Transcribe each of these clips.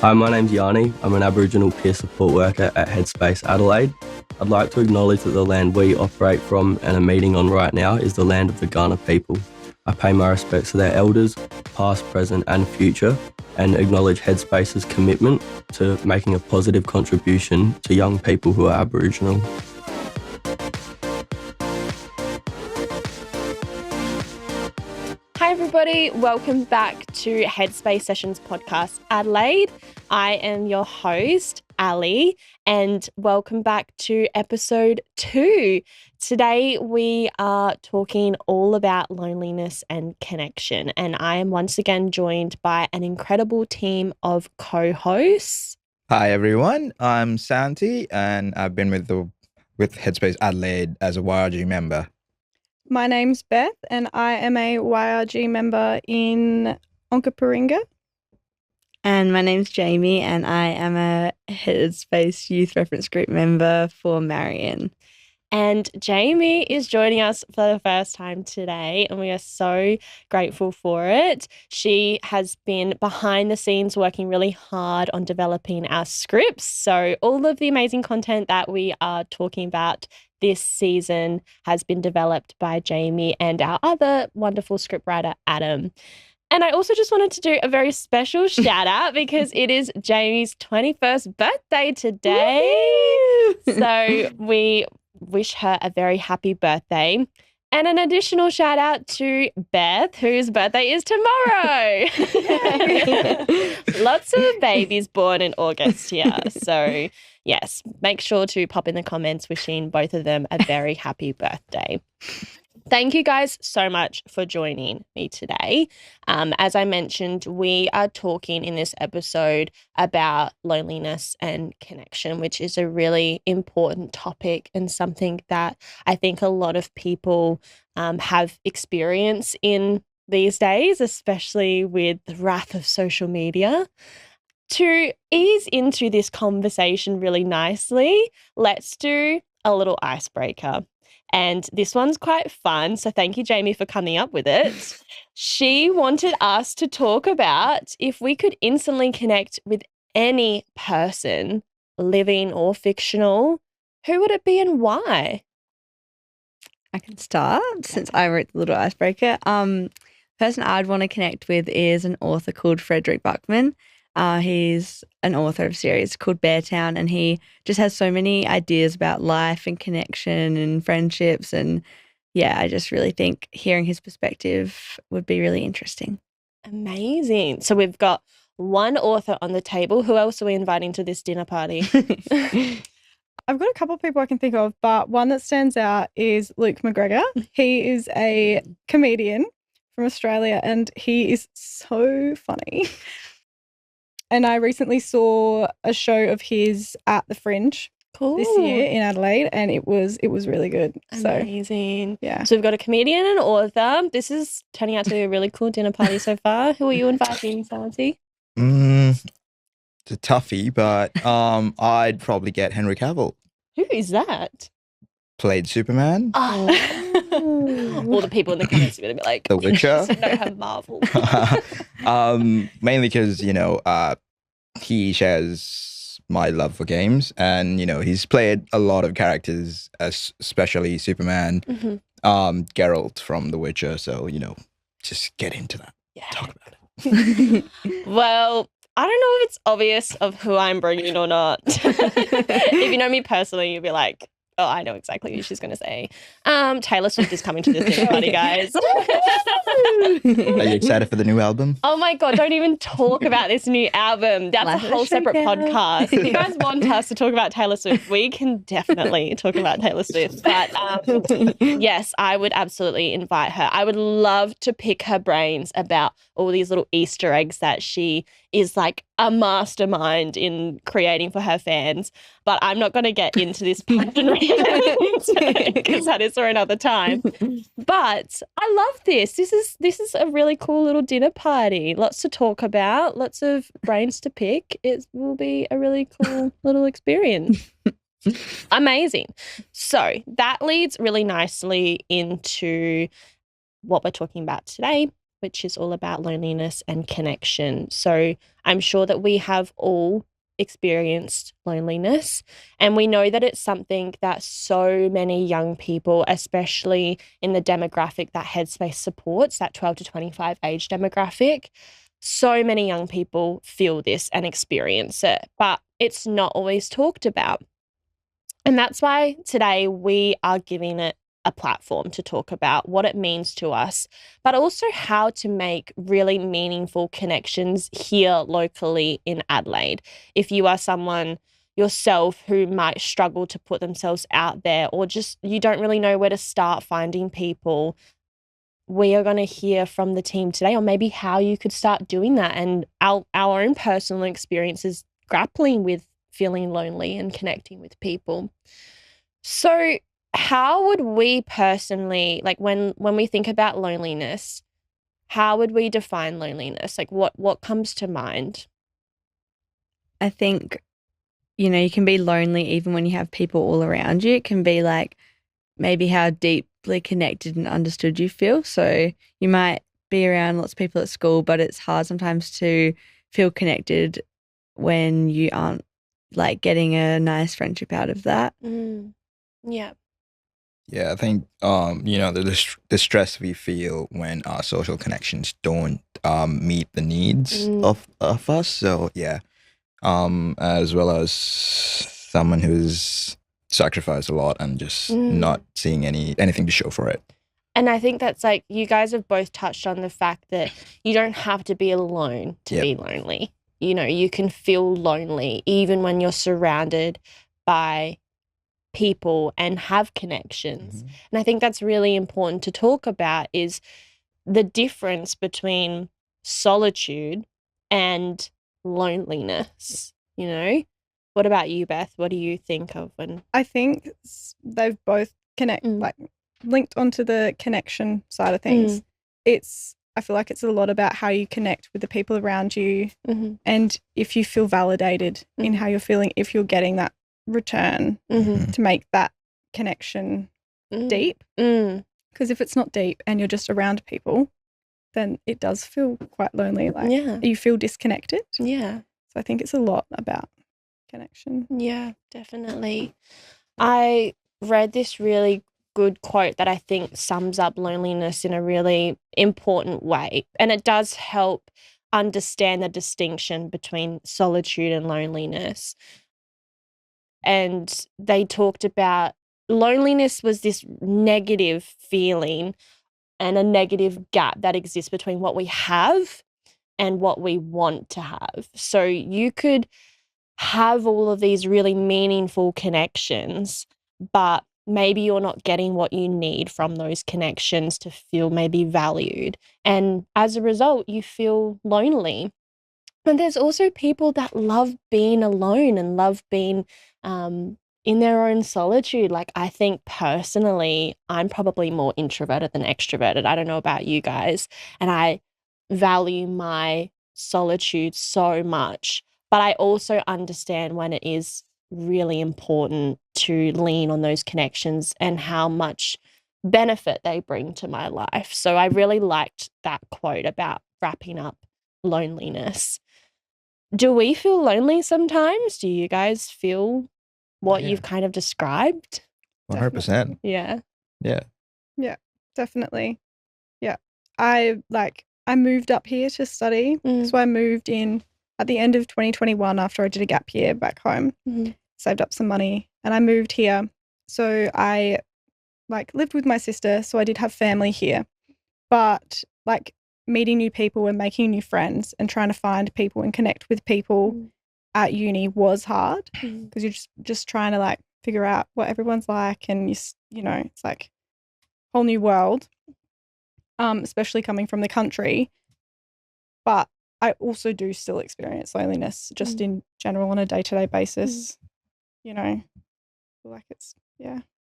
Hi, my name's Jaime. I'm an Aboriginal peer support worker at Headspace Adelaide. I'd like to acknowledge that the land we operate from and are meeting on right now is the land of the Kaurna people. I pay my respects to their elders, past, present and future, and acknowledge Headspace's commitment to making a positive contribution to young people who are Aboriginal. Hi everybody, welcome back to Headspace Sessions Podcast Adelaide. I am your host, Ali, and welcome back to episode 2. Today we are talking all about loneliness and connection, and I am once again joined by an incredible team of co-hosts. Hi everyone, I'm Santi, and I've been with Headspace Adelaide as a YRG member. My name's Beth, and I am a YRG member in Onkaparinga. And my name's Jaime, and I am a Headspace Youth Reference Group member for Marion. And Jaime is joining us for the first time today, and we are so grateful for it. She has been behind the scenes working really hard on developing our scripts. So all of the amazing content that we are talking about this season has been developed by Jaime and our other wonderful scriptwriter, Adam. And I also just wanted to do a very special shout out because it is Jamie's 21st birthday today. So we wish her a very happy birthday. And an additional shout out to Beth, whose birthday is tomorrow. Lots of babies born in August here. So yes, make sure to pop in the comments wishing both of them a very happy birthday. Thank you guys so much for joining me today. As I mentioned, we are talking in this episode about loneliness and connection, which is a really important topic and something that I think a lot of people have experience in these days, especially with the wrath of social media. To ease into this conversation really nicely, let's do a little icebreaker. And this one's quite fun. So thank you, Jaime, for coming up with it. She wanted us to talk about if we could instantly connect with any person, living or fictional, who would it be and why? I can start since I wrote the little icebreaker. The person I'd want to connect with is an author called Frederick Buckman. He's an author of a series called Beartown, and he just has so many ideas about life and connection and friendships. And yeah, I just really think hearing his perspective would be really interesting. Amazing. So we've got one author on the table. Who else are we inviting to this dinner party? I've got a couple of people I can think of, but one that stands out is Luke McGregor. He is a comedian from Australia, and he is so funny. And I recently saw a show of his at the Fringe this year in Adelaide, and it was really good. Amazing. So, yeah. So we've got a comedian and author. This is turning out to be a really cool dinner party so far. Who are you inviting, Santi? It's a toughie, but I'd probably get Henry Cavill. Who is that? Played Superman. Oh. All the people in the comments are going to be like, The Witcher. No, her Marvel. Mainly because, he shares my love for games, and, he's played a lot of characters, especially Superman, Geralt from The Witcher. So, just get into that. Yeah. Talk about it. Well, I don't know if it's obvious of who I'm bringing or not. If you know me personally, you'll be like, oh, I know exactly who she's going to say. Taylor Swift is coming to this dinner party, guys. Are you excited for the new album? Oh my God, don't even talk about this new album. That's a whole separate podcast. If you guys want us to talk about Taylor Swift, we can definitely talk about Taylor Swift. But yes, I would absolutely invite her. I would love to pick her brains about all these little Easter eggs that she is like a mastermind in creating for her fans. But I'm not going to get into this part because that is for another time. But I love this. This is a really cool little dinner party. Lots to talk about, lots of brains to pick. It will be a really cool little experience. Amazing. So that leads really nicely into what we're talking about today, which is all about loneliness and connection. So I'm sure that we have all experienced loneliness, and we know that it's something that so many young people, especially in the demographic that Headspace supports, that 12 to 25 age demographic, so many young people feel this and experience it, but it's not always talked about. And that's why today we are giving it a platform to talk about what it means to us, but also how to make really meaningful connections here locally in Adelaide. If you are someone yourself who might struggle to put themselves out there, or just you don't really know where to start finding people, we are going to hear from the team today on maybe how you could start doing that, and our own personal experiences grappling with feeling lonely and connecting with people. So how would we personally, like when we think about loneliness, how would we define loneliness? Like what comes to mind? I think, you know, you can be lonely even when you have people all around you. It can be like maybe how deeply connected and understood you feel. So you might be around lots of people at school, but it's hard sometimes to feel connected when you aren't like getting a nice friendship out of that. Yeah. Yeah, I think you know, the stress we feel when our social connections don't meet the needs of us. So yeah, as well as someone who's sacrificed a lot and just not seeing anything to show for it. And I think that's like, you guys have both touched on the fact that you don't have to be alone to be lonely. You know, you can feel lonely even when you're surrounded by people and have connections. And I think that's really important to talk about, is the difference between solitude and loneliness, you know? What about you, Beth? What do you think of when... I think they've both like linked onto the connection side of things. I feel like it's a lot about how you connect with the people around you, and if you feel validated in how you're feeling, if you're getting that return to make that connection deep. Because if it's not deep and you're just around people, then it does feel quite lonely. Like you feel disconnected. Yeah. So I think it's a lot about connection. Yeah, definitely. I read this really good quote that I think sums up loneliness in a really important way, and it does help understand the distinction between solitude and loneliness. And they talked about loneliness was this negative feeling and a negative gap that exists between what we have and what we want to have. So you could have all of these really meaningful connections, but maybe you're not getting what you need from those connections to feel maybe valued. And as a result, you feel lonely. And there's also people that love being alone and love being in their own solitude. Like, I think personally, I'm probably more introverted than extroverted. I don't know about you guys. And I value my solitude so much. But I also understand when it is really important to lean on those connections and how much benefit they bring to my life. So I really liked that quote about wrapping up loneliness. Do we feel lonely sometimes? Do you guys feel what you've kind of described? 100%. Yeah. Yeah. Yeah, definitely. Yeah. I moved up here to study. So I moved in at the end of 2021 after I did a gap year back home, saved up some money, and I moved here. So I lived with my sister, so I did have family here. But meeting new people and making new friends and trying to find people and connect with people at uni was hard, because you're just trying to figure out what everyone's like, and you know, it's like a whole new world, especially coming from the country. But I also do still experience loneliness just in general on a day-to-day basis. You know, I feel like it's,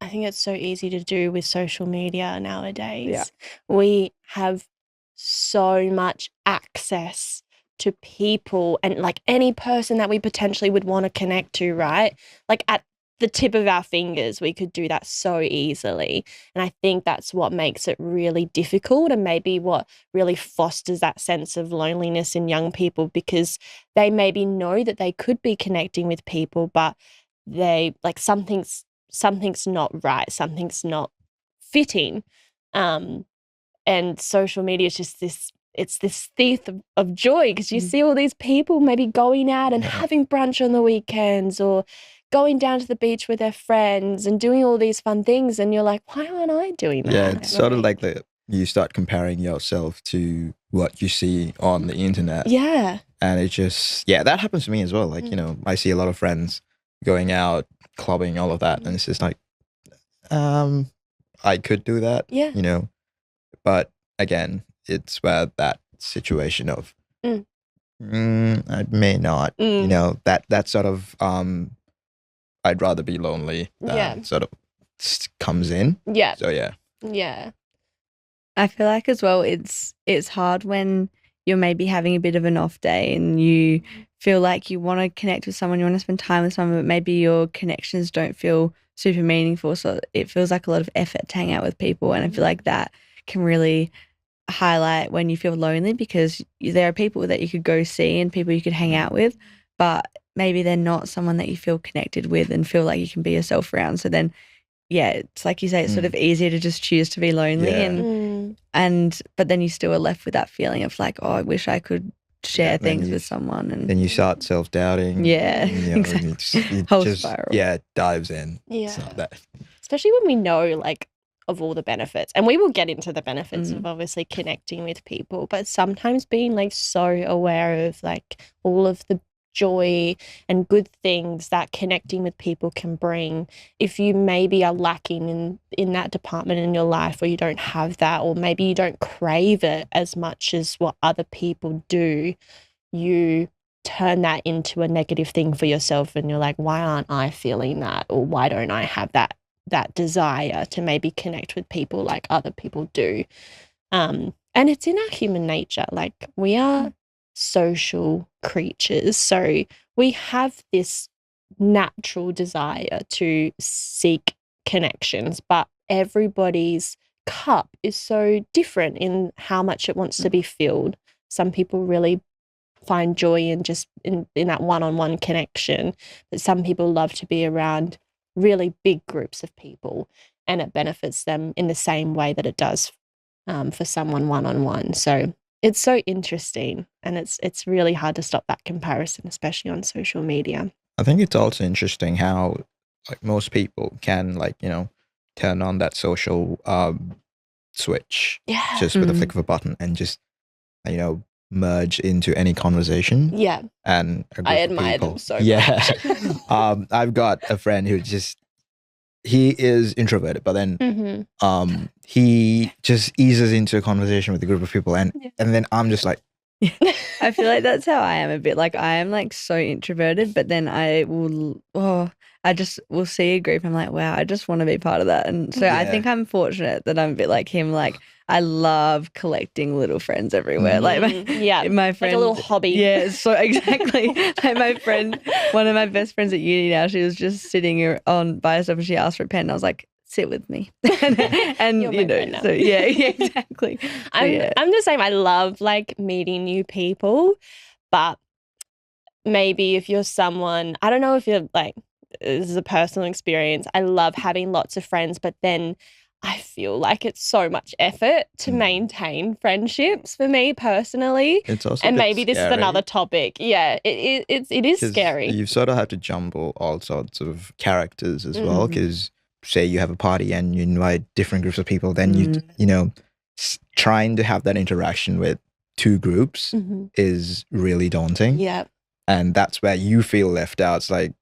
I think it's so easy to do with social media nowadays. Yeah. We have so much access to people and any person that we potentially would want to connect to, right? the tip of our fingers, we could do that so easily. And I think that's what makes it really difficult, and maybe what really fosters that sense of loneliness in young people, because they maybe know that they could be connecting with people, but they like something's not right, something's not fitting. And social media is just this thief of joy, because you see all these people maybe going out and having brunch on the weekends, or going down to the beach with their friends and doing all these fun things, and you're like, why aren't I doing that? Yeah, it's sort of like you start comparing yourself to what you see on the internet. Yeah. And it just, that happens to me as well. Like, I see a lot of friends going out, clubbing, all of that. And it's just like, I could do that, but again, it's where that situation of, I may not, that sort of, I'd rather be lonely than sort of comes in. Yeah. So, yeah. Yeah. I feel like as well, it's hard when you're maybe having a bit of an off day and you feel like you want to connect with someone, you want to spend time with someone, but maybe your connections don't feel super meaningful. So it feels like a lot of effort to hang out with people. And I feel like that can really highlight when you feel lonely, because there are people that you could go see and people you could hang out with, but maybe they're not someone that you feel connected with and feel like you can be yourself around. So then, it's like you say, it's sort of easier to just choose to be lonely, but then you still are left with that feeling of like, oh, I wish I could share things with someone. And then you start self-doubting. Yeah, exactly. It whole spiral. Yeah, it dives in. Yeah. Especially when we know like of all the benefits, and we will get into the benefits of obviously connecting with people, but sometimes being like so aware of like all of the joy and good things that connecting with people can bring. If you maybe are lacking in that department in your life, or you don't have that, or maybe you don't crave it as much as what other people do, you turn that into a negative thing for yourself, and you're like, why aren't I feeling that, or why don't I have that desire to maybe connect with people like other people do. And it's in our human nature. Like, we are social creatures, so we have this natural desire to seek connections, but everybody's cup is so different in how much it wants to be filled. Some people really find joy in just in that one-on-one connection, but some people love to be around really big groups of people, and it benefits them in the same way that it does for someone one-on-one. So it's so interesting, and it's really hard to stop that comparison, especially on social media. I think it's also interesting how like most people can turn on that social switch just with a flick of a button and just merge into any conversation. Yeah. And I admire them so much. Yeah. I've got a friend who he is introverted, but then he just eases into a conversation with a group of people, and then I'm just like, I feel like that's how I am a bit. Like, I am like so introverted, but then I just will see a group. I'm like, wow, I just want to be part of that. And so I think I'm fortunate that I'm a bit like him. Like, I love collecting little friends everywhere. Like my friend, like a little hobby. Yeah, so exactly. Like my friend, one of my best friends at uni now, she was just sitting by herself and she asked for a pen. And I was like, sit with me. and You're my friend now. So yeah, exactly. So, I'm the same. I love like meeting new people, but maybe if you're someone, I don't know if you're like, this is a personal experience, I love having lots of friends, but then I feel like it's so much effort to maintain friendships for me personally. It's also and maybe scary. This is another topic. Yeah, it is scary. You sort of have to jumble all sorts of characters as well, because say you have a party and you invite different groups of people, then trying to have that interaction with two groups is really daunting. Yeah. And that's where you feel left out. It's like,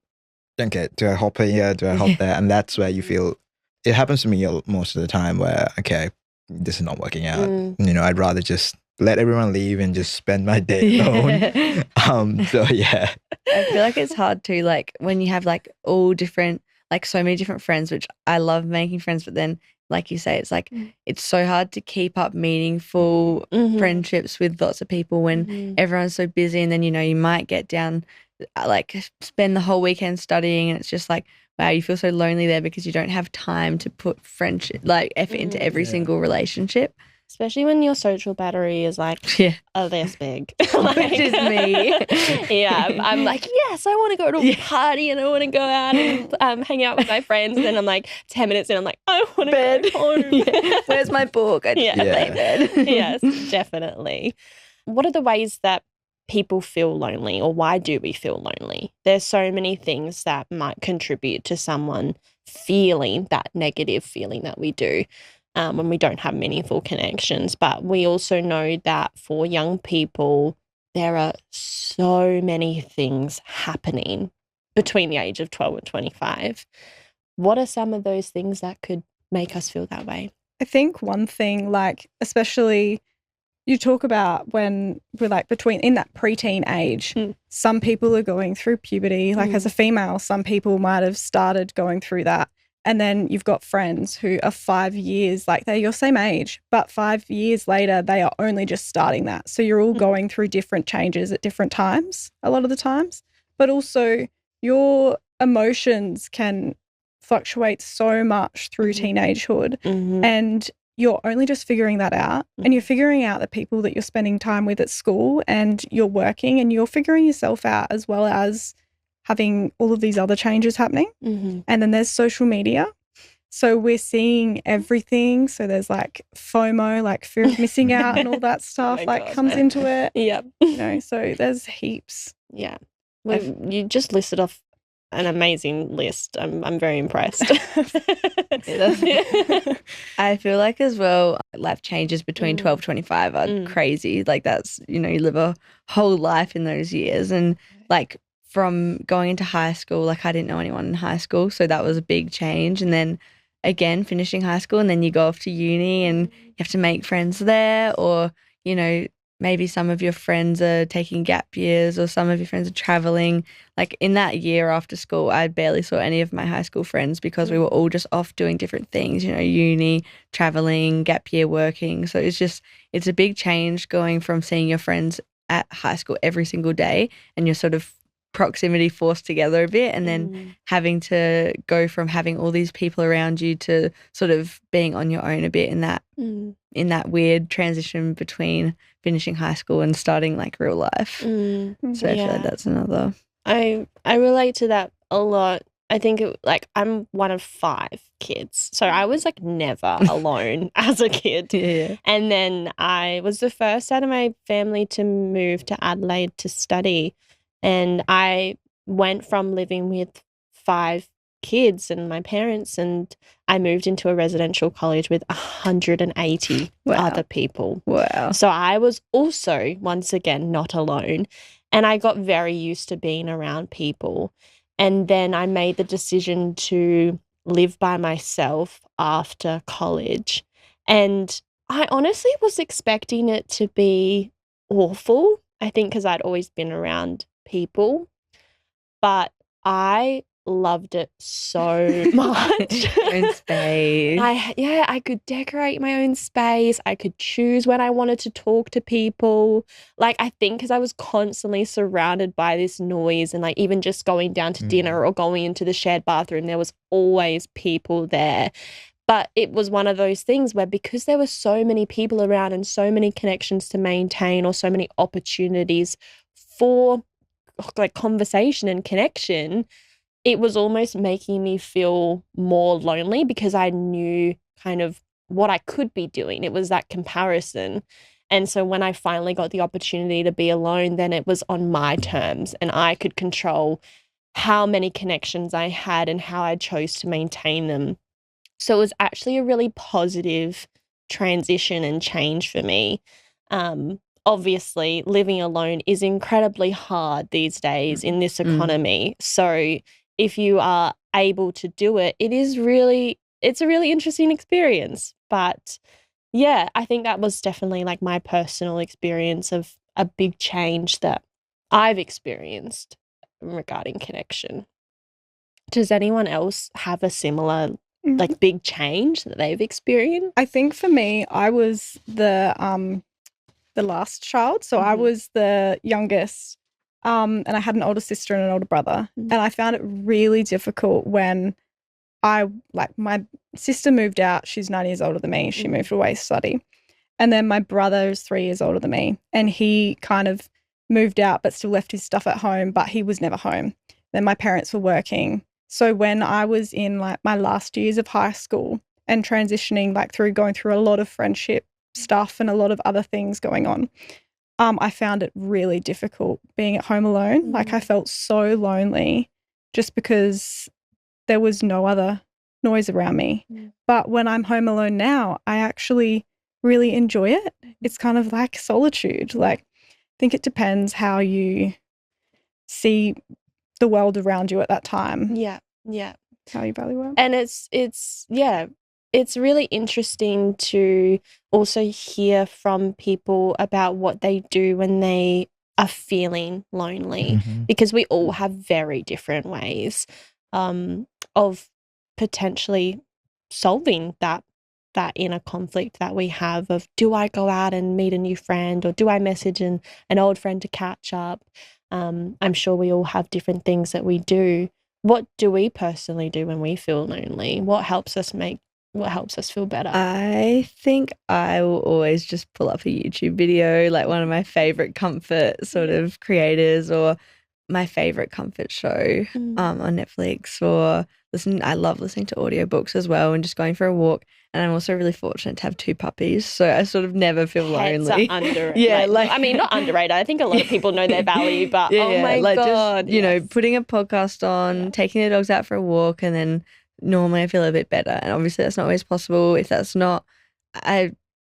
okay, do I hop here? Do I hop there? And that's where you feel, it happens to me most of the time where, okay, this is not working out. I'd rather just let everyone leave and just spend my day alone. So yeah. I feel like it's hard too, like when you have like all different, like so many different friends, which I love making friends, but then like you say, it's like it's so hard to keep up meaningful friendships with lots of people when everyone's so busy, and then you might get down, like spend the whole weekend studying, and it's just like, wow, you feel so lonely there because you don't have time to put friendship, like effort into every single relationship. Especially when your social battery is like, this big. Which is me. Yeah, I'm like, yes, I want to go to a party and I want to go out and hang out with my friends. And then I'm like, 10 minutes in, I'm like, I want to go home. Where's my book? I just play bed. Yes, definitely. What are the ways that people feel lonely, or why do we feel lonely? There's so many things that might contribute to someone feeling that negative feeling that we do. When we don't have meaningful connections. But we also know that for young people, there are so many things happening between the age of 12 and 25. What are some of those things that could make us feel that way? I think one thing, like, especially you talk about when we're like in that preteen age, some people are going through puberty. Like as a female, some people might have started going through that. And then you've got friends who are 5 years, like they're your same age, but 5 years later, they are only just starting that. So you're all going through different changes at different times, a lot of the times. But also your emotions can fluctuate so much through teenagehood. And you're only just figuring that out. And you're figuring out the people that you're spending time with at school, and you're working and you're figuring yourself out, as well as having all of these other changes happening. And then there's social media. So we're seeing everything. So there's like FOMO, like fear of missing out and all that stuff comes into it. Yep. You know, so there's heaps. Yeah. You just listed off an amazing list. I'm very impressed. I feel like as well, life changes between 12 25 are crazy. Like that's, you know, you live a whole life in those years. And like from going into high school, like I didn't know anyone in high school, so that was a big change. And then again, finishing high school, and then you go off to uni and you have to make friends there, or, you know, maybe some of your friends are taking gap years, or some of your friends are traveling. Like in that year after school, I barely saw any of my high school friends because we were all just off doing different things, you know, uni, traveling, gap year, working. So it's a big change going from seeing your friends at high school every single day, and you're sort of proximity forced together a bit, and then having to go from having all these people around you to sort of being on your own a bit in that weird transition between finishing high school and starting like real life. So I feel like that's another. I relate to that a lot. I think I'm one of 5 kids, so I was like never alone as a kid. And then I was the first out of my family to move to Adelaide to study. And I went from living with 5 kids and my parents, and I moved into a residential college with 180 other people. Wow. So I was also, once again, not alone. And I got very used to being around people. And then I made the decision to live by myself after college. And I honestly was expecting it to be awful, I think, because I'd always been around people, but I loved it so much. Own space. I could decorate my own space. I could choose when I wanted to talk to people. Like, I think because I was constantly surrounded by this noise, and like even just going down to dinner or going into the shared bathroom, there was always people there. But it was one of those things where, because there were so many people around and so many connections to maintain, or so many opportunities for like conversation and connection, it was almost making me feel more lonely, because I knew kind of what I could be doing. It was that comparison. And so when I finally got the opportunity to be alone, then it was on my terms, and I could control how many connections I had and how I chose to maintain them. So it was actually a really positive transition and change for me. Obviously, living alone is incredibly hard these days in this economy. So if you are able to do it, it's a really interesting experience. But yeah, I think that was definitely like my personal experience of a big change that I've experienced regarding connection. Does anyone else have a similar like big change that they've experienced? I think for me, I was the last child. So I was the youngest And I had an older sister and an older brother. And I found it really difficult when my sister moved out. She's 9 years older than me. She moved away to study. And then my brother is 3 years older than me. And he kind of moved out but still left his stuff at home, but he was never home. Then my parents were working. So when I was in like my last years of high school and transitioning going through a lot of friendship stuff and a lot of other things going on, I found it really difficult being at home alone. Like I felt so lonely just because there was no other noise around me. But when I'm home alone now, I actually really enjoy it. It's kind of like solitude. Like, I think it depends how you see the world around you at that time. Yeah. How you value it. And it's really interesting to also hear from people about what they do when they are feeling lonely, because we all have very different ways of potentially solving that inner conflict that we have of, do I go out and meet a new friend, or do I message an old friend to catch up? I'm sure we all have different things that we do. What do we personally do when we feel lonely? What helps us feel better? I think I will always just pull up a YouTube video, like one of my favorite comfort sort of creators, or my favorite comfort show on Netflix, or I love listening to audiobooks as well, and just going for a walk. And I'm also really fortunate to have 2 puppies, so I sort of never feel Pets lonely. are underrated. I mean, not underrated. I think a lot of people know their value, but oh my God. Just, you know, putting a podcast on, taking the dogs out for a walk, and then normally I feel a bit better. And obviously that's not always possible. If that's not,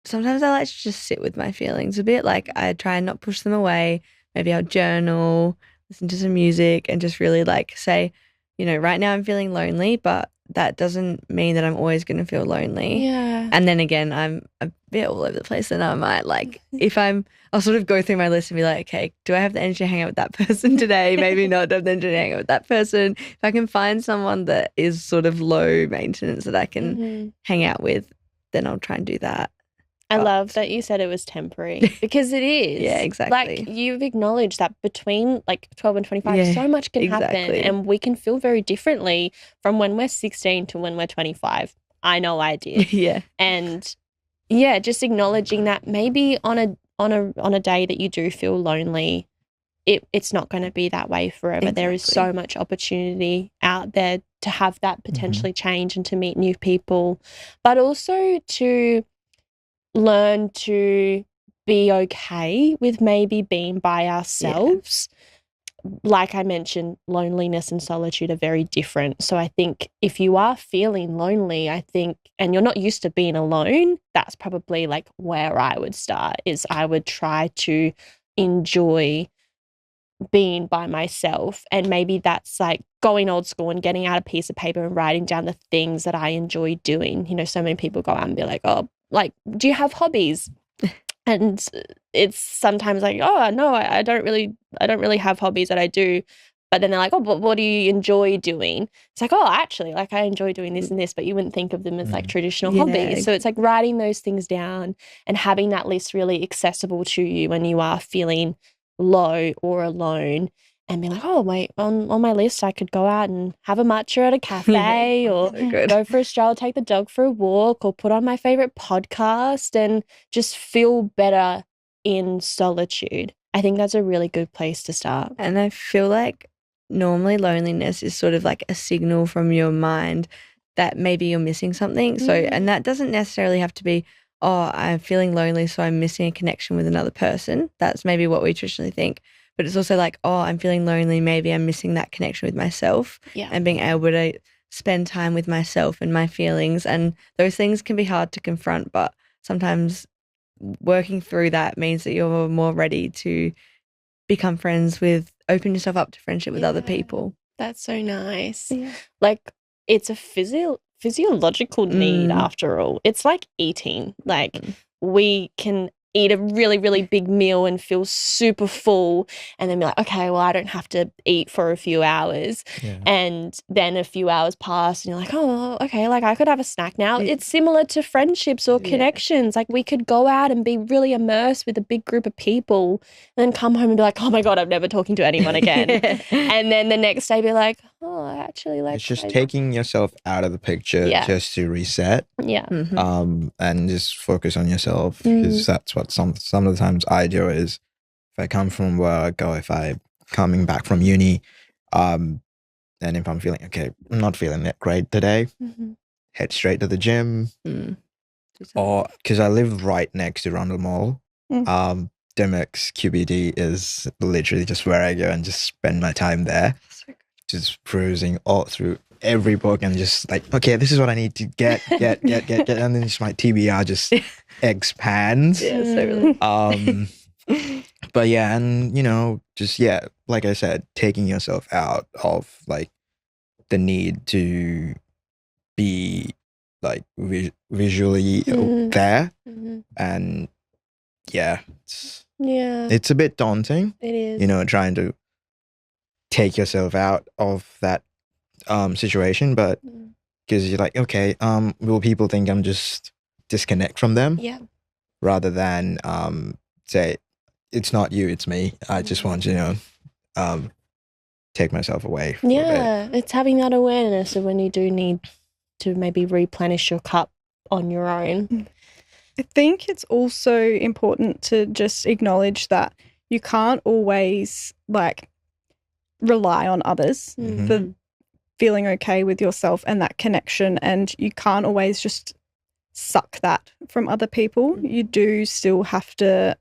sometimes I like to just sit with my feelings a bit. Like, I try and not push them away. Maybe I'll journal, listen to some music, and just really say, you know, right now I'm feeling lonely, but that doesn't mean that I'm always going to feel lonely. Yeah. And then again, I'm a bit all over the place, and I might I'll sort of go through my list and be like, okay, do I have the energy to hang out with that person today? Maybe not have the energy to hang out with that person. If I can find someone that is sort of low maintenance that I can hang out with, then I'll try and do that. I love that you said it was temporary, because it is. Yeah, exactly. Like, you've acknowledged that between 12 and 25, so much can happen, and we can feel very differently from when we're 16 to when we're 25. I know I did. Yeah. And yeah, just acknowledging that maybe on a day that you do feel lonely, it's not going to be that way forever. Exactly. There is so much opportunity out there to have that potentially change and to meet new people, but also to learn to be okay with maybe being by ourselves. Like I mentioned, loneliness and solitude are very different. So I think if you are feeling lonely, and you're not used to being alone, that's probably where I would start. Is I would try to enjoy being by myself, and maybe that's going old school and getting out a piece of paper and writing down the things that I enjoy doing. You know, so many people go out and be like, oh, do you have hobbies? And it's sometimes oh no, I don't really have hobbies that I do. But then they're like, oh, but what do you enjoy doing? It's oh, actually, I enjoy doing this and this, but you wouldn't think of them as traditional hobbies. So it's writing those things down and having that list really accessible to you when you are feeling low or alone, and be oh, wait, on my list I could go out and have a matcha at a cafe or go for a stroll, take the dog for a walk, or put on my favorite podcast and just feel better in solitude. I think that's a really good place to start. And I feel like normally loneliness is sort of a signal from your mind that maybe you're missing something. So, and that doesn't necessarily have to be, oh, I'm feeling lonely, so I'm missing a connection with another person. That's maybe what we traditionally think. But it's also oh, I'm feeling lonely, maybe I'm missing that connection with myself, and being able to spend time with myself and my feelings. And those things can be hard to confront, but sometimes working through that means that you're more ready to become friends with, open yourself up to friendship with other people. That's so nice. Yeah. It's a physiological need after all. It's like eating. We can eat a really, really big meal and feel super full and then be like, okay, well, I don't have to eat for a few hours. Yeah. And then a few hours pass and you're like, oh, okay, like I could have a snack now. It's similar to friendships or connections. Like we could go out and be really immersed with a big group of people and then come home and be like, oh my God, I'm never talking to anyone again. And then the next day be like, oh, I actually like. It's just taking yourself out of the picture just to reset. Yeah. And just focus on yourself, because that's what some of the times I do is if I come from work or if I'm coming back from uni, and if I'm feeling okay, I'm not feeling it great today, head straight to the gym, or because I live right next to Rundle Mall, Dimmock's QBD is literally just where I go and just spend my time there, just perusing all through every book and just like, okay, this is what I need to get, and then just my TBR just expands. But yeah, and you know, just like I said, taking yourself out of like the need to be like visually there, and it's a bit daunting. It is. You know, trying to take yourself out of that situation, but because you're like, okay, will people think I'm just disconnect from them? Yeah. Rather than say, it's not you, it's me. I just want to, you know, take myself away for a bit. It's having that awareness of when you do need to maybe replenish your cup on your own. I think it's also important to just acknowledge that you can't always like rely on others for feeling okay with yourself and that connection, and you can't always just suck that from other people. You do still have to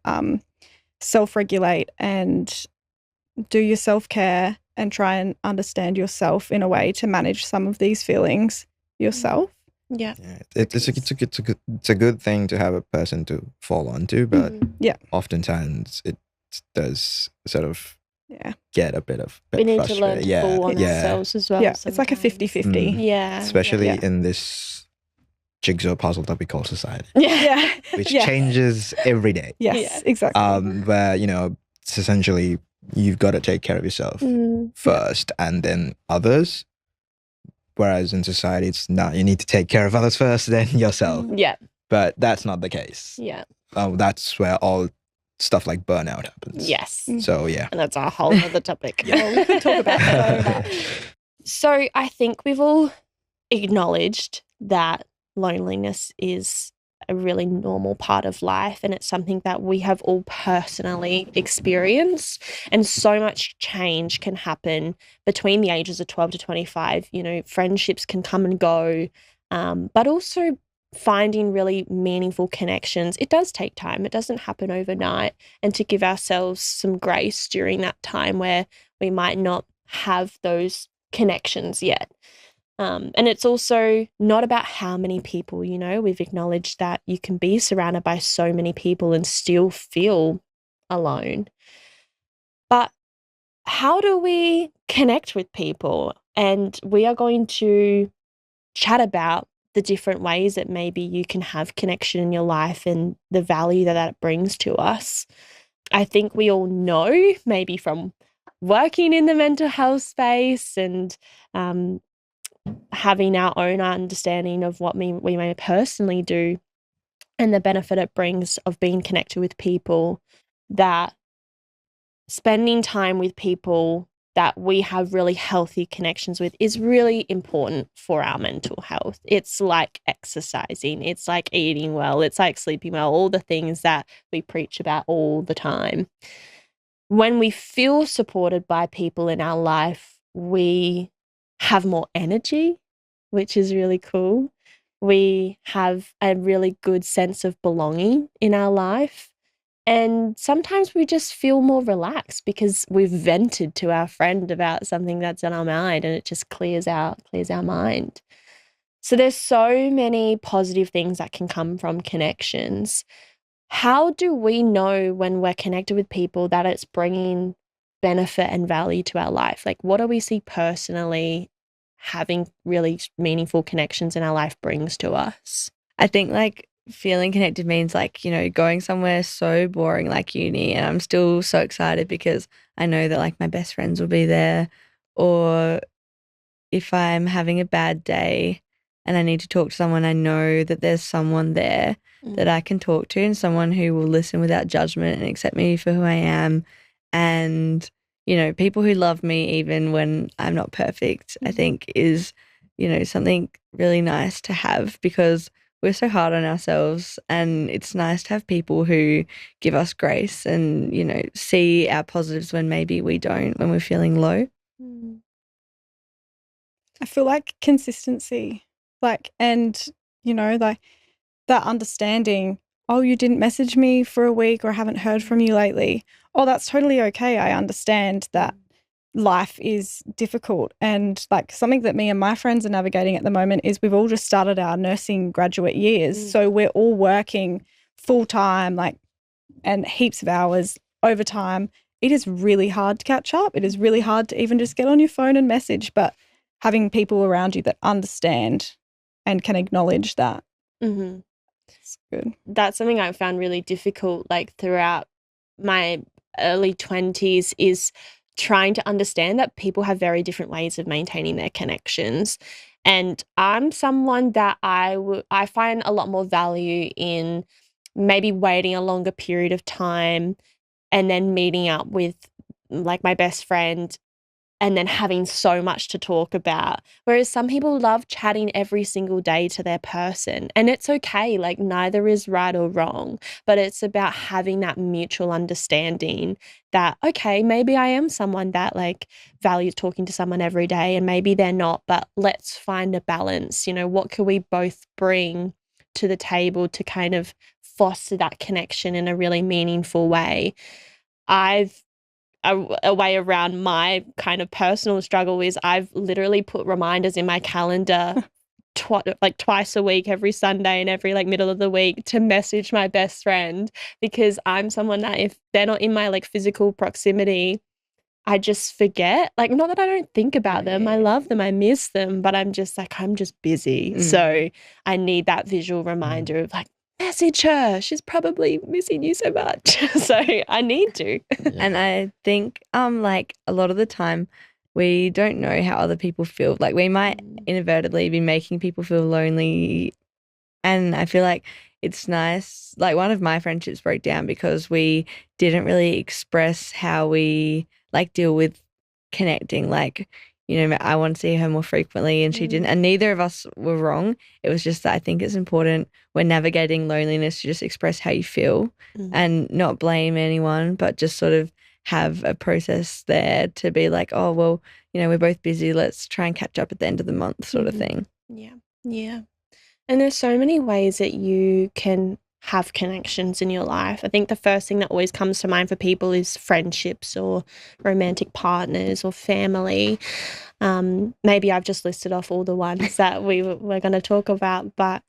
self-regulate and do your self-care and try and understand yourself in a way to manage some of these feelings yourself. It's a good thing to have a person to fall onto, but oftentimes it does sort of get a bit we need to frustrating. learn to fall on ourselves as well. It's like a 50-50. Especially in this jigsaw puzzle that we call society, which changes every day. Exactly. Where, you know, it's essentially you've got to take care of yourself first and then others. Whereas in society, it's not, you need to take care of others first, then yourself. But that's not the case. That's where all stuff like burnout happens. So, yeah. And that's a whole other topic. We could talk about that. So I think we've all acknowledged that loneliness is a really normal part of life, and it's something that we have all personally experienced, and so much change can happen between the ages of 12 to 25. You know, friendships can come and go, but also finding really meaningful connections. It does take time. It doesn't happen overnight, and to give ourselves some grace during that time where we might not have those connections yet. And it's also not about how many people, you know, we've acknowledged that you can be surrounded by so many people and still feel alone. But how do we connect with people? And we are going to chat about the different ways that maybe you can have connection in your life and the value that it brings to us. I think we all know, maybe from working in the mental health space and having our own understanding of what we may personally do and the benefit it brings of being connected with people, that spending time with people that we have really healthy connections with is really important for our mental health. It's like exercising, it's like eating well, it's like sleeping well, all the things that we preach about all the time. When we feel supported by people in our life, we have more energy, which is really cool. We have a really good sense of belonging in our life. And sometimes we just feel more relaxed because we've vented to our friend about something that's on our mind, and it just clears our mind. So there's so many positive things that can come from connections. How do we know when we're connected with people that it's bringing benefit and value to our life? Like, what do we see personally having really meaningful connections in our life brings to us? I think like feeling connected means like, you know, going somewhere so boring like uni, and I'm still so excited because I know that like my best friends will be there. Or if I'm having a bad day and I need to talk to someone, I know that there's someone there that I can talk to, and someone who will listen without judgment and accept me for who I am. And, you know, people who love me even when I'm not perfect, I think is, you know, something really nice to have, because we're so hard on ourselves, and it's nice to have people who give us grace and, you know, see our positives when maybe we don't, when we're feeling low. I feel like consistency, like, and, you know, like that understanding, oh, you didn't message me for a week or I haven't heard from you lately. Oh, that's totally okay. I understand that life is difficult. And like something that me and my friends are navigating at the moment is we've all just started our nursing graduate years. So we're all working full time, like, and heaps of hours overtime. It is really hard to catch up. It is really hard to even just get on your phone and message, but having people around you that understand and can acknowledge that. It's good. That's something I found really difficult, like throughout my early 20s, is trying to understand that people have very different ways of maintaining their connections. And I'm someone that I find a lot more value in maybe waiting a longer period of time and then meeting up with like my best friend and then having so much to talk about. Whereas some people love chatting every single day to their person, and it's okay. Like neither is right or wrong, but it's about having that mutual understanding that, okay, maybe I am someone that like values talking to someone every day and maybe they're not, but let's find a balance. You know, what can we both bring to the table to kind of foster that connection in a really meaningful way? A way around my kind of personal struggle is I've literally put reminders in my calendar like twice a week, every Sunday and every like middle of the week, to message my best friend, because I'm someone that if they're not in my like physical proximity, I just forget. Like, not that I don't think about them. I love them. I miss them. But I'm just like, I'm just busy. So I need that visual reminder of like, message her. She's probably missing you so much. So I need to. And I think like a lot of the time we don't know how other people feel. Like we might inadvertently be making people feel lonely. And I feel like it's nice. Like one of my friendships broke down because we didn't really express how we like deal with connecting. Like, you know, I want to see her more frequently and she didn't. And neither of us were wrong. It was just that I think it's important when navigating loneliness to just express how you feel and not blame anyone, but just sort of have a process there to be like, oh, well, you know, we're both busy. Let's try and catch up at the end of the month sort of thing. Yeah. And there's so many ways that you can have connections in your life. I think the first thing that always comes to mind for people is friendships or romantic partners or family. Maybe I've just listed off all the ones that we're going to talk about, but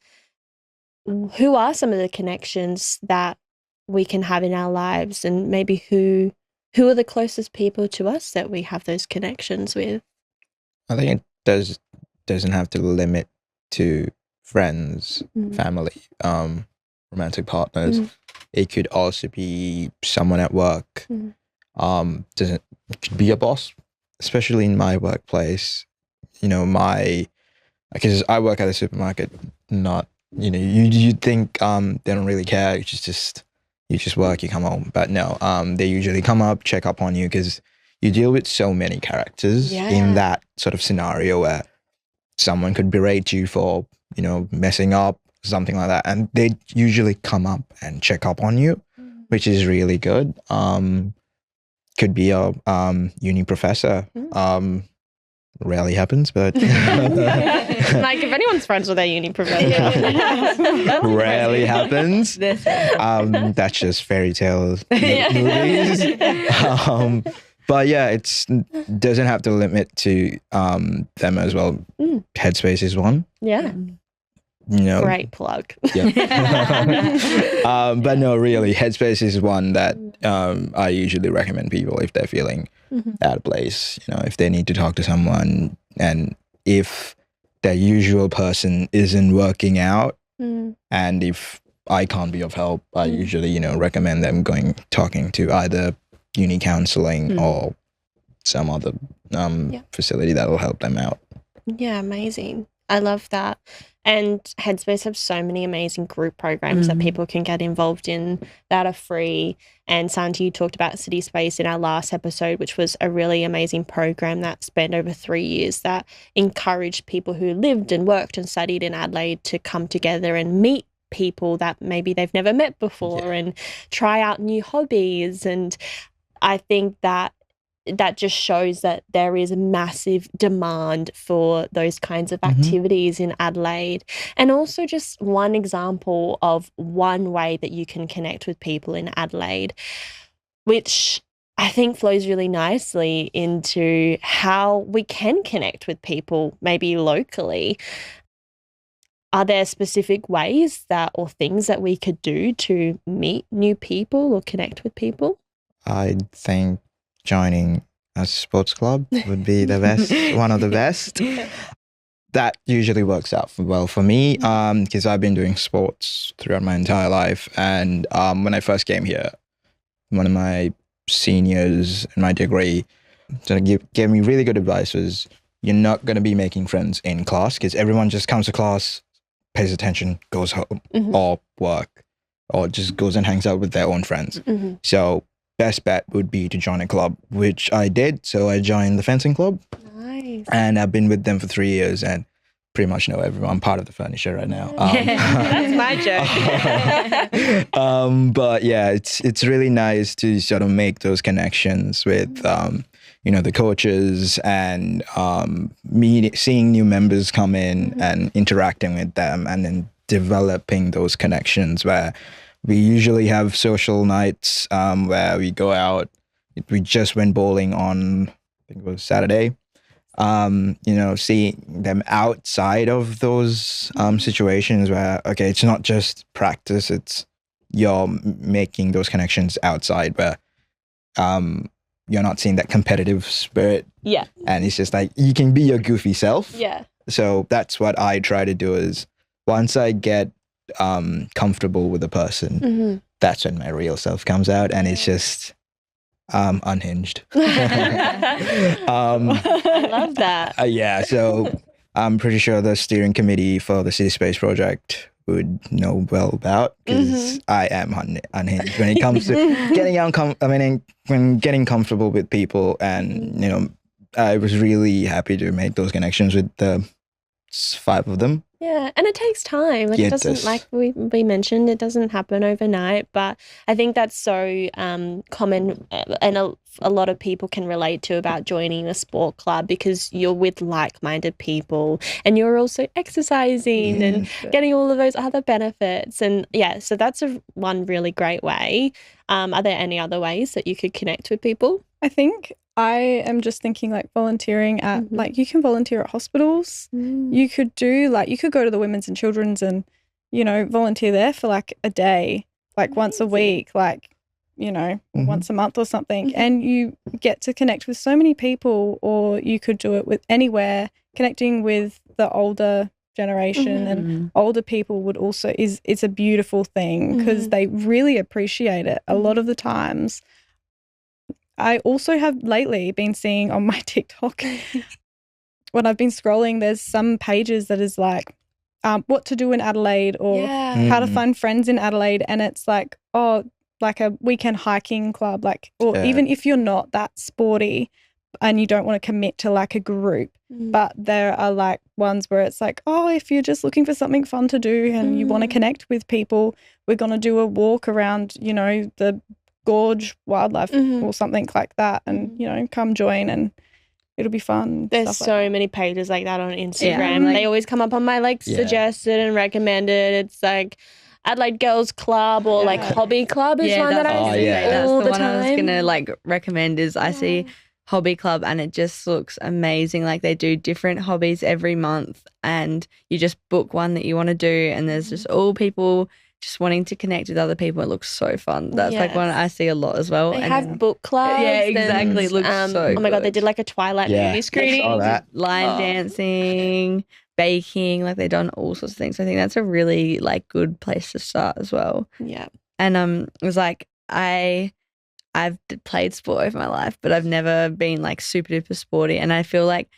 who are some of the connections that we can have in our lives, and maybe who are the closest people to us that we have those connections with? I think it doesn't have to limit to friends, family, romantic partners. It could also be someone at work. It could be a boss, especially in my workplace. You know, because I work at a supermarket. Not, you know, you think they don't really care. You just work, you come home. But no, they usually come up, check up on you, because you deal with so many characters in that sort of scenario where someone could berate you for, you know, messing up, something like that. And they usually come up and check up on you, which is really good. Could be a uni professor. Rarely happens, but like if anyone's friends with their uni professor, rarely happens. That's just fairy tale movies. But yeah, it doesn't have to limit to them as well. Headspace is one. Yeah. You know, great plug. Yeah. But no, really, Headspace is one that I usually recommend people if they're feeling out of place. You know, if they need to talk to someone, and if their usual person isn't working out, and if I can't be of help, I usually, recommend them talking to either uni counseling or some other facility that will help them out. Yeah, amazing. I love that. And Headspace have so many amazing group programs that people can get involved in that are free. And Santi, you talked about City Space in our last episode, which was a really amazing program that spanned over 3 years that encouraged people who lived and worked and studied in Adelaide to come together and meet people that maybe they've never met before and try out new hobbies. And I think that just shows that there is a massive demand for those kinds of activities in Adelaide. And also just one example of one way that you can connect with people in Adelaide, which I think flows really nicely into how we can connect with people maybe locally. Are there specific ways or things that we could do to meet new people or connect with people? I think joining a sports club would be the best, one of the best. That usually works out well for me because I've been doing sports throughout my entire life. And when I first came here, one of my seniors in my degree gave me really good advice was, you're not going to be making friends in class because everyone just comes to class, pays attention, goes home or work, or just goes and hangs out with their own friends. So best bet would be to join a club, which I did. So I joined the fencing club. Nice. And I've been with them for 3 years and pretty much know everyone. I'm part of the furniture right now. That's my joke. But yeah, it's really nice to sort of make those connections with, the coaches and seeing new members come in and interacting with them and then developing those connections where we usually have social nights where we go out. We just went bowling on, I think it was Saturday. Seeing them outside of those situations where, okay, it's not just practice, it's you're making those connections outside where you're not seeing that competitive spirit. Yeah. And it's just like, you can be your goofy self. Yeah. So that's what I try to do is once I get comfortable with a person, that's when my real self comes out, and it's just unhinged. I love that. Yeah, so I'm pretty sure the steering committee for the City Space project would know well about, because I am unhinged when it comes to getting comfortable with people, and I was really happy to make those connections with the 5 of them. Yeah, and it takes time. Like, Yeah, it it doesn't, does. like we mentioned, it doesn't happen overnight. But I think that's so common, and a lot of people can relate to about joining a sport club, because you're with like-minded people and you're also exercising and getting all of those other benefits. And yeah, so that's one really great way. Are there any other ways that you could connect with people? I think I am just thinking like volunteering at like, you can volunteer at hospitals. You could you could go to the women's and children's and, volunteer there for like a day, like once a week, like, once a month or something. And you get to connect with so many people, or you could do it with anywhere. Connecting with the older generation and older people would also it's a beautiful thing, because they really appreciate it a lot of the times. I also have lately been seeing on my TikTok, when I've been scrolling, there's some pages that is like, what to do in Adelaide, or how to find friends in Adelaide. And it's like, like a weekend hiking club, like, or even if you're not that sporty and you don't want to commit to like a group, but there are like ones where it's like, if you're just looking for something fun to do and you want to connect with people, we're going to do a walk around, the Gorge wildlife or something like that, and come join, and it'll be fun. There's so many pages like that on Instagram. Yeah, they always come up on my suggested and recommended. It's like Adelaide Girls Club or like Hobby Club is one that I see all the one time. I was gonna recommend is I see Hobby Club, and it just looks amazing. Like, they do different hobbies every month, and you just book one that you want to do, and there's just all people just wanting to connect with other people. It looks so fun. That's like one I see a lot as well. They have book clubs. Yeah, exactly. It looks so oh my God, they good. did like a Twilight movie screening. All that. Line dancing, baking, like they've done all sorts of things. I think that's a really like good place to start as well. Yeah. And it was like I've played sport over my life, but I've never been like super duper sporty. And I feel like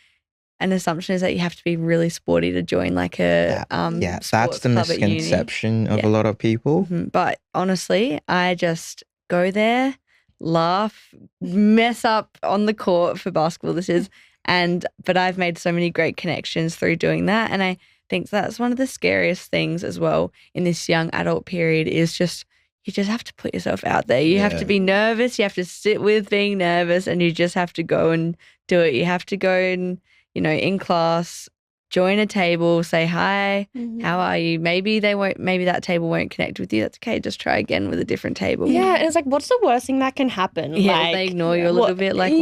an assumption is that you have to be really sporty to join like a that's sports the club at uni. misconception of a lot of people. But honestly, I just go there, laugh, mess up on the court for basketball. But I've made so many great connections through doing that, and I think that's one of the scariest things as well in this young adult period is just. You just have to put yourself out there. You have to be nervous. You have to sit with being nervous, and you just have to go and do it. You have to go and, in class, join a table, say hi, how are you? Maybe that table won't connect with you. That's okay. Just try again with a different table. Yeah, and it's like, what's the worst thing that can happen? Yeah, like, they ignore you a little bit. Like,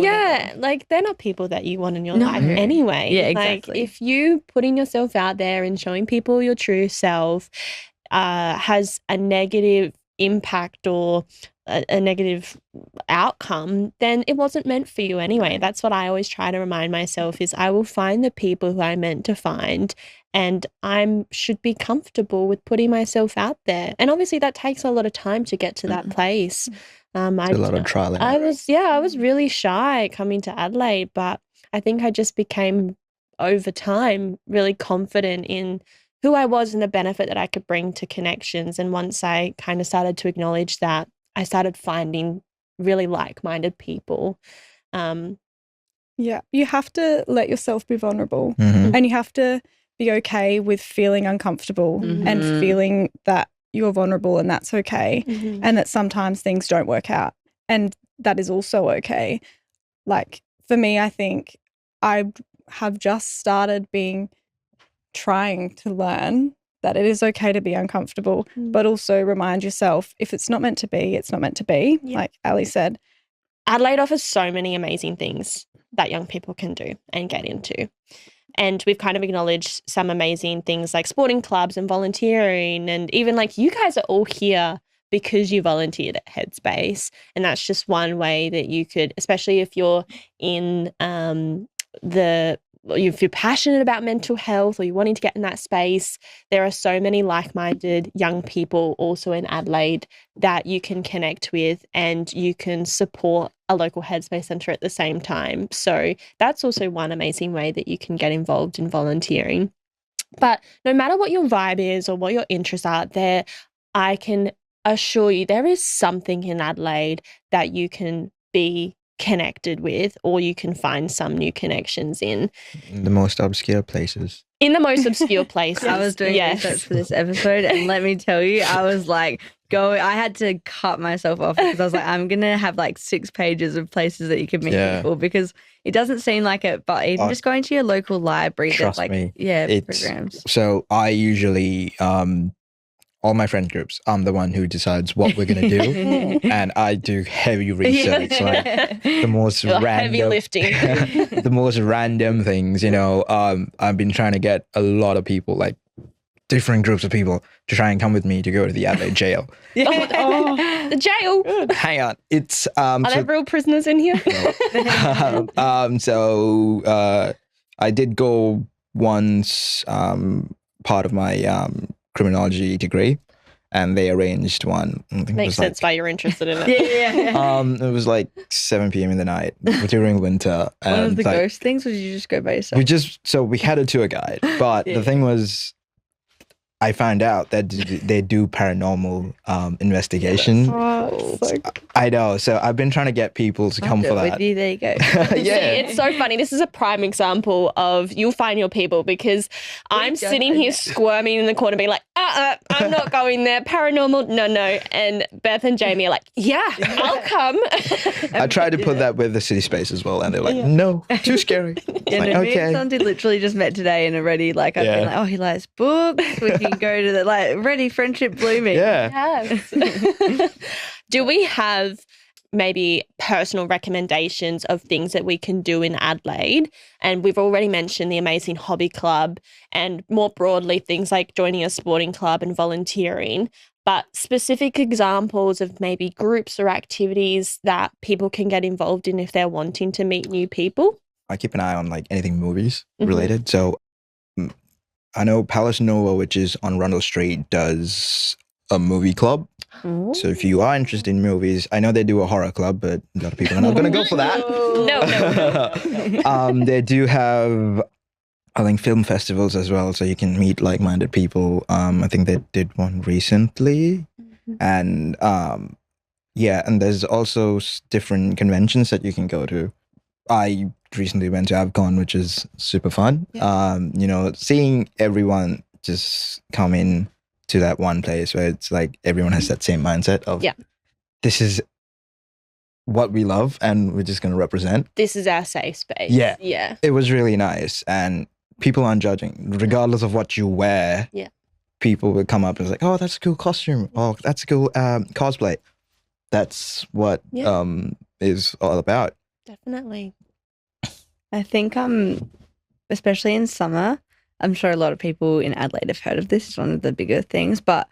like they're not people that you want in your life anyway. Yeah, Like, exactly. if you putting yourself out there and showing people your true self has a negative impact or a negative outcome, then it wasn't meant for you anyway. That's what I always try to remind myself is I will find the people who I'm meant to find, and I should be comfortable with putting myself out there. And obviously that takes a lot of time to get to that place. A lot of trial and error. I was really shy coming to Adelaide, but I think I just became over time really confident in who I was and the benefit that I could bring to connections. And once I kind of started to acknowledge that, I started finding really like-minded people. Yeah, you have to let yourself be vulnerable, Mm-hmm. and you have to be okay with feeling uncomfortable and feeling that you're vulnerable and that's okay, and that sometimes things don't work out, and that is also okay. Like for me, I think I have just started trying to learn that it is okay to be uncomfortable, but also remind yourself if it's not meant to be, it's not meant to be. Yeah. Like Ali said. Adelaide offers so many amazing things that young people can do and get into. And we've kind of acknowledged some amazing things like sporting clubs and volunteering, and even like you guys are all here because you volunteered at Headspace. And that's just one way that you could, especially if you're in if you're passionate about mental health or you're wanting to get in that space, there are so many like-minded young people also in Adelaide that you can connect with, and you can support a local Headspace centre at the same time. So that's also one amazing way that you can get involved in volunteering. But no matter what your vibe is or what your interests are there, I can assure you there is something in Adelaide that you can be connected with, or you can find some new connections in The most obscure places. in the most obscure places. I was doing research for this episode, and let me tell you, I was like, I had to cut myself off because I was like, I'm going to have like 6 pages of places that you can meet people, because it doesn't seem like it, but even just going to your local library, Trust there's like, me, programs. So I usually, all my friend groups, I'm the one who decides what we're going to do. And I do heavy research, like the most heavy random, lifting. the most random things, I've been trying to get a lot of people, like different groups of people, to try and come with me to go to the Adelaide jail. The jail. Hang on. It's, Are there real prisoners in here? So I did go once, part of my criminology degree, and they arranged one. I think Makes sense why you're interested in it. It was like 7 p.m. in the night during winter. One of the like, ghost things, or did you just go by yourself? We had a tour guide, but the thing was, I found out that they do paranormal investigation. I know. So I've been trying to get people to come for that. With you, there you go. See, it's so funny. This is a prime example of you'll find your people, because I'm sitting here squirming in the corner being like, I'm not going there. Paranormal, no. And Beth and Jaime are like, yeah, I'll come. I tried to put that with the city space as well, and they're like, no, too scary. Me and Santi literally just met today and already like I've been like, oh, he likes books. We can go to the ready friendship blooming. Yeah. Yes. Do we have maybe personal recommendations of things that we can do in Adelaide? And we've already mentioned the amazing hobby club, and more broadly things like joining a sporting club and volunteering, but specific examples of maybe groups or activities that people can get involved in if they're wanting to meet new people. I keep an eye on like anything movies related. So I know Palace Nova, which is on Rundle Street, does a movie club. So if you are interested in movies, I know they do a horror club, but a lot of people are not going to go for that. No. They do have, I think, film festivals as well, so you can meet like-minded people. I think they did one recently, and and there's also different conventions that you can go to. I recently went to AvCon, which is super fun. Seeing everyone just come in to that one place where it's like everyone has that same mindset of, this is what we love and we're just going to represent. This is our safe space. Yeah. It was really nice, and people aren't judging. Regardless of what you wear, people will come up and like, oh, that's a cool costume. Oh, that's a cool cosplay. That's what is all about. Definitely. I think especially in summer, I'm sure a lot of people in Adelaide have heard of this. It's one of the bigger things, but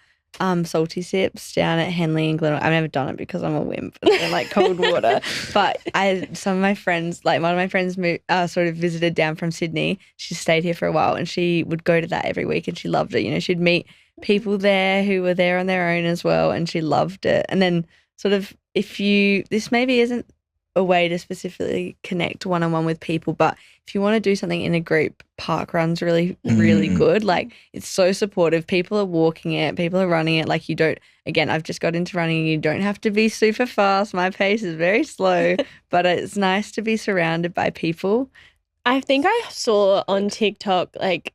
salty sips down at Henley and Glen. I've never done it because I'm a wimp and I like cold water. But some of my friends, like one of my friends sort of visited down from Sydney. She stayed here for a while and she would go to that every week and she loved it. You know, she'd meet people there who were there on their own as well and she loved it. And then sort of this maybe isn't a way to specifically connect one-on-one with people, but if you want to do something in a group, park run's really, really good. Like, it's so supportive. People are walking it, people are running it. Like, I've just got into running. You don't have to be super fast. My pace is very slow, but it's nice to be surrounded by people. I think I saw on TikTok, like,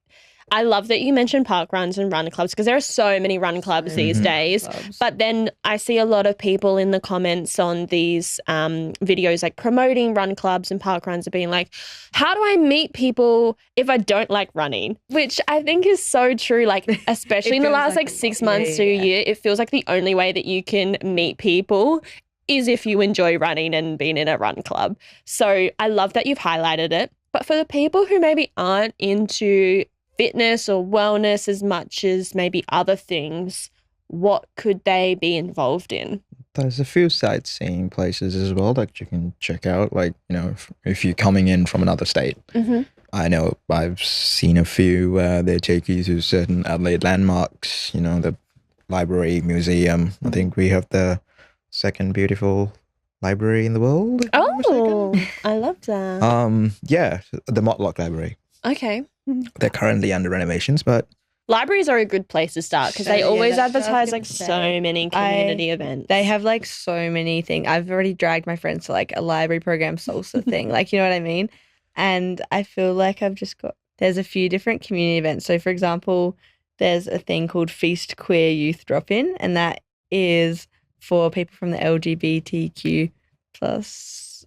I love that you mentioned park runs and run clubs because there are so many run clubs these days. But then I see a lot of people in the comments on these videos like promoting run clubs and park runs and being like, how do I meet people if I don't like running? Which I think is so true. Like, especially in the last like 6 months to a year, it feels like the only way that you can meet people is if you enjoy running and being in a run club. So I love that you've highlighted it. But for the people who maybe aren't into fitness or wellness as much as maybe other things, what could they be involved in? There's a few sightseeing places as well that you can check out, like, if you're coming in from another state. I know I've seen a few where they take you to certain Adelaide landmarks, the library, museum. I think we have the second beautiful library in the world. Oh, I love that. The Motlop Library. Okay. They're currently under renovations, but libraries are a good place to start because they always advertise like so many community events. They have like so many things. I've already dragged my friends to like a library program salsa thing, like, you know what I mean? And I feel like there's a few different community events. So for example, there's a thing called Feast Queer Youth Drop-In, and that is for people from the LGBTQ plus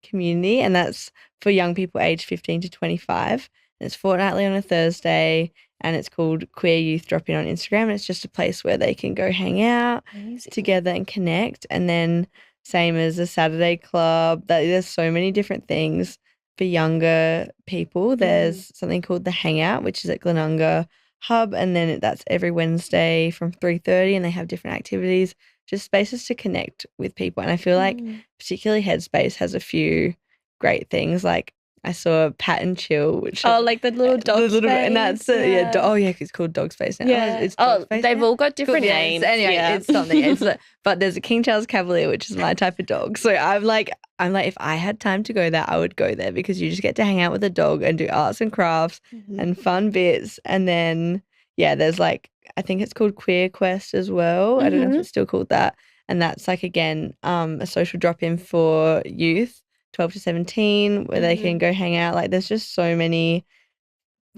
community, and that's for young people aged 15 to 25. And it's fortnightly on a Thursday, and it's called Queer Youth Drop-In on Instagram. And it's just a place where they can go hang out together and connect. And then same as a Saturday club, there's so many different things for younger people. There's something called the Hangout, which is at Glenunga Hub, and then that's every Wednesday from 3:30, and they have different activities, just spaces to connect with people. And I feel like particularly Headspace has a few great things. Like, I saw Pat and Chill, which like the little dog space, and that's it's called Dog Space now. Yeah, it's Dog Space they've now? all got different names. Anyway, it's something. But there's a King Charles Cavalier, which is my type of dog. So I'm like, if I had time to go there, I would go there because you just get to hang out with a dog and do arts and crafts and fun bits. And then there's like, I think it's called Queer Quest as well. I don't know if it's still called that. And that's like, again, a social drop-in for youth 12 to 17 where they can go hang out. Like, there's so many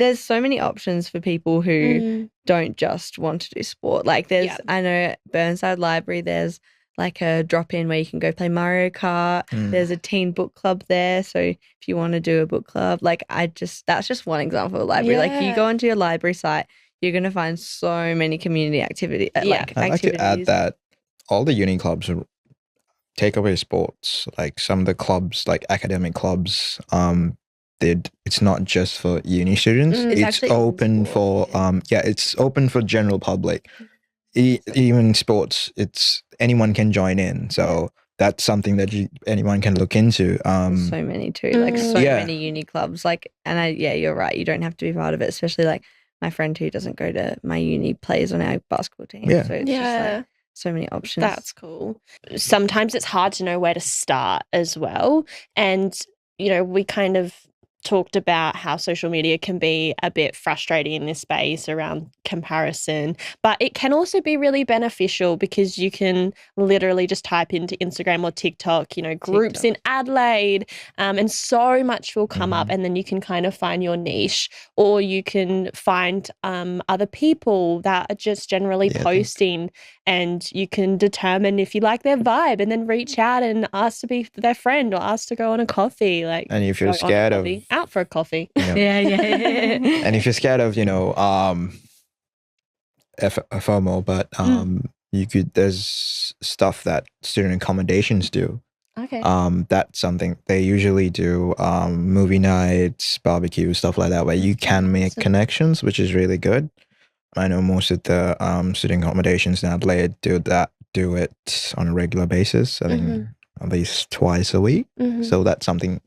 options for people who don't just want to do sport. Like, I know Burnside Library, there's like a drop-in where you can go play Mario Kart. There's a teen book club there, so if you want to do a book club, like, that's just one example of a library. Like, you go into your library site, you're going to find so many community activity I'd like to add that all the uni clubs are takeaway sports. Like, some of the clubs, like academic clubs, it's not just for uni students. It's open for it's open for general public. Even sports, anyone can join in. So that's something that anyone can look into. So many too, like many uni clubs. Like, and you're right. You don't have to be part of it, especially like my friend who doesn't go to my uni plays on our basketball team. Yeah. So it's just like so many options. That's cool. Sometimes it's hard to know where to start as well. And, you know, we kind of talked about how social media can be a bit frustrating in this space around comparison, but it can also be really beneficial because you can literally just type into Instagram or TikTok, you know, groups in Adelaide, and so much will come up, and then you can kind of find your niche, or you can find other people that are just generally posting, and you can determine if you like their vibe and then reach out and ask to be their friend or ask to go on a coffee. Like, And if you're scared of out for a coffee. you know, and if you're scared of, you know, FOMO, but you could, there's stuff that student accommodations do. Okay. That's something they usually do, movie nights, barbecue, stuff like that, where you can make connections, which is really good. I know most of the student accommodations in Adelaide do it on a regular basis. I think at least twice a week. So that's something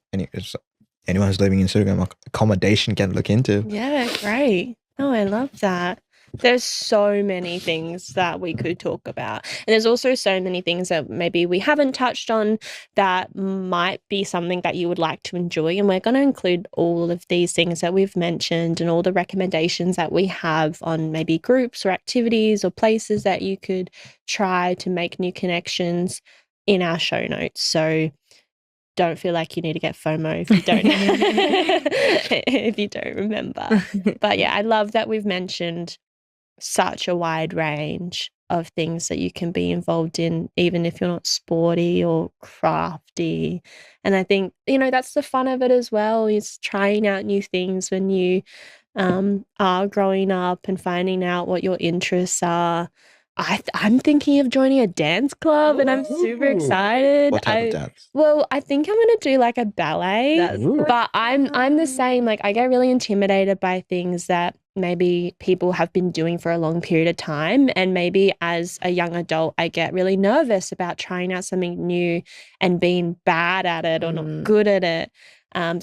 anyone who's living in student accommodation can look into. Yeah, great. Oh, I love that. There's so many things that we could talk about. And there's also so many things that maybe we haven't touched on that might be something that you would like to enjoy. And we're going to include all of these things that we've mentioned and all the recommendations that we have on maybe groups or activities or places that you could try to make new connections in our show notes. So don't feel like you need to get FOMO if you don't if you don't remember. But yeah, I love that we've mentioned such a wide range of things that you can be involved in, even if you're not sporty or crafty. And I think, you know, that's the fun of it as well, is trying out new things when you are growing up and finding out what your interests are. I'm thinking of joining a dance club, and I'm super excited. What type of dance? Well, I think I'm going to do like a ballet, but I'm the same. Like, I get really intimidated by things that maybe people have been doing for a long period of time. And maybe as a young adult, I get really nervous about trying out something new and being bad at it or not good at it.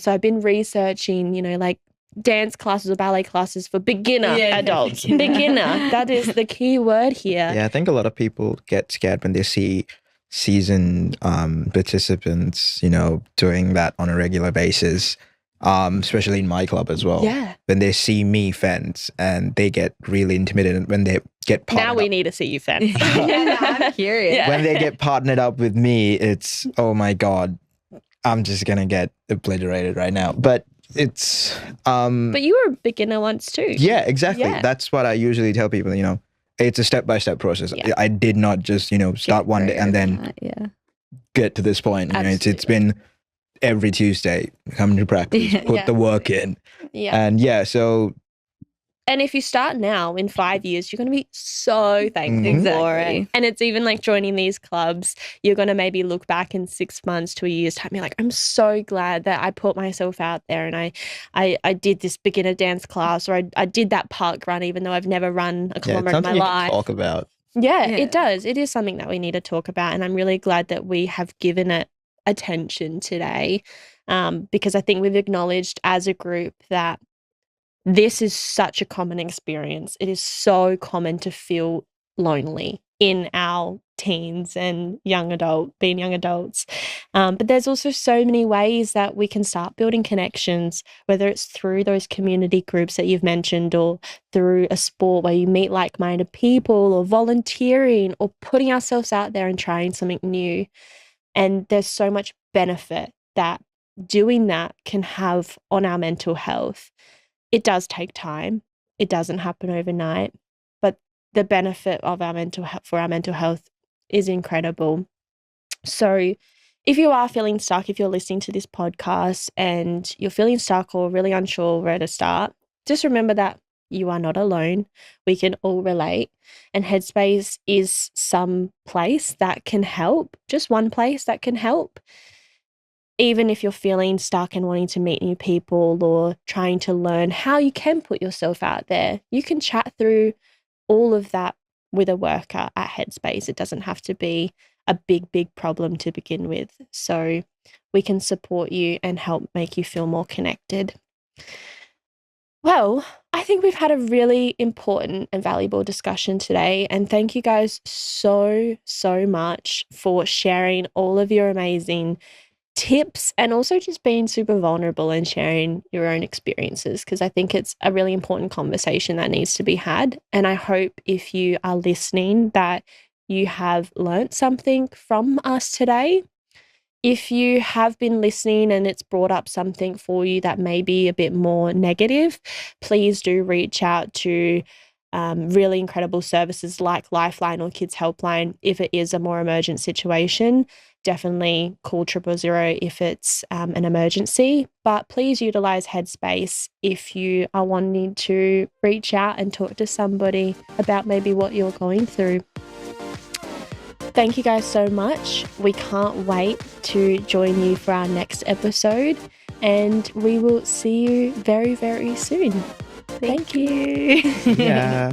So I've been researching, you know, like dance classes or ballet classes for beginner adults. Beginner. That is the key word here. Yeah, I think a lot of people get scared when they see seasoned participants, you know, doing that on a regular basis, especially in my club as well. Yeah. When they see me fence, and they get really intimidated when they get partnered Now we need to see you fence. I'm curious. Yeah. When they get partnered up with me, it's, oh my God, I'm just going to get obliterated right now. But it's But you were a beginner once too. yeah, exactly. Yeah. That's what I usually tell people, you know, it's a step-by-step process. Yeah. I did not just, you know, start one day and then get to this point. You know, it's been every Tuesday, come to practice, put the work in. Yeah. And yeah, so And if you start now, in 5 years, you're going to be so thankful for it. And it's even like joining these clubs, you're going to maybe look back in 6 months to a year's time, be like, I'm so glad that I put myself out there and I did this beginner dance class, or I did that park run, even though I've never run a kilometre in my life. Talk about. Yeah, it does. It is something that we need to talk about. And I'm really glad that we have given it attention today, because I think we've acknowledged as a group that this is such a common experience. It is so common to feel lonely in our teens and being young adults. But there's also so many ways that we can start building connections, whether it's through those community groups that you've mentioned, or through a sport where you meet like-minded people, or volunteering, or putting ourselves out there and trying something new. And there's so much benefit that doing that can have on our mental health. It does take time. It doesn't happen overnight, but the benefit of our mental health is incredible. So if you are feeling stuck, if you're listening to this podcast and you're feeling stuck or really unsure where to start, just remember that you are not alone. We can all relate. And Headspace is some place that can help, just one place that can help. Even if you're feeling stuck and wanting to meet new people, or trying to learn how you can put yourself out there, you can chat through all of that with a worker at Headspace. It doesn't have to be a big problem to begin with. So we can support you and help make you feel more connected. Well, I I think we've had a really important and valuable discussion today. And thank you guys so much for sharing all of your amazing tips and also just being super vulnerable and sharing your own experiences, because I think it's a really important conversation that needs to be had. And I hope if you are listening that you have learnt something from us today. If you have been listening and it's brought up something for you that may be a bit more negative, please do reach out to really incredible services like Lifeline or Kids Helpline if it is a more emergent situation. Definitely call 000 if it's an emergency, but please utilize Headspace if you are wanting to reach out and talk to somebody about maybe what you're going through. Thank you guys so much. We can't wait to join you for our next episode, and we will see you very, very soon. Thank you. Yeah.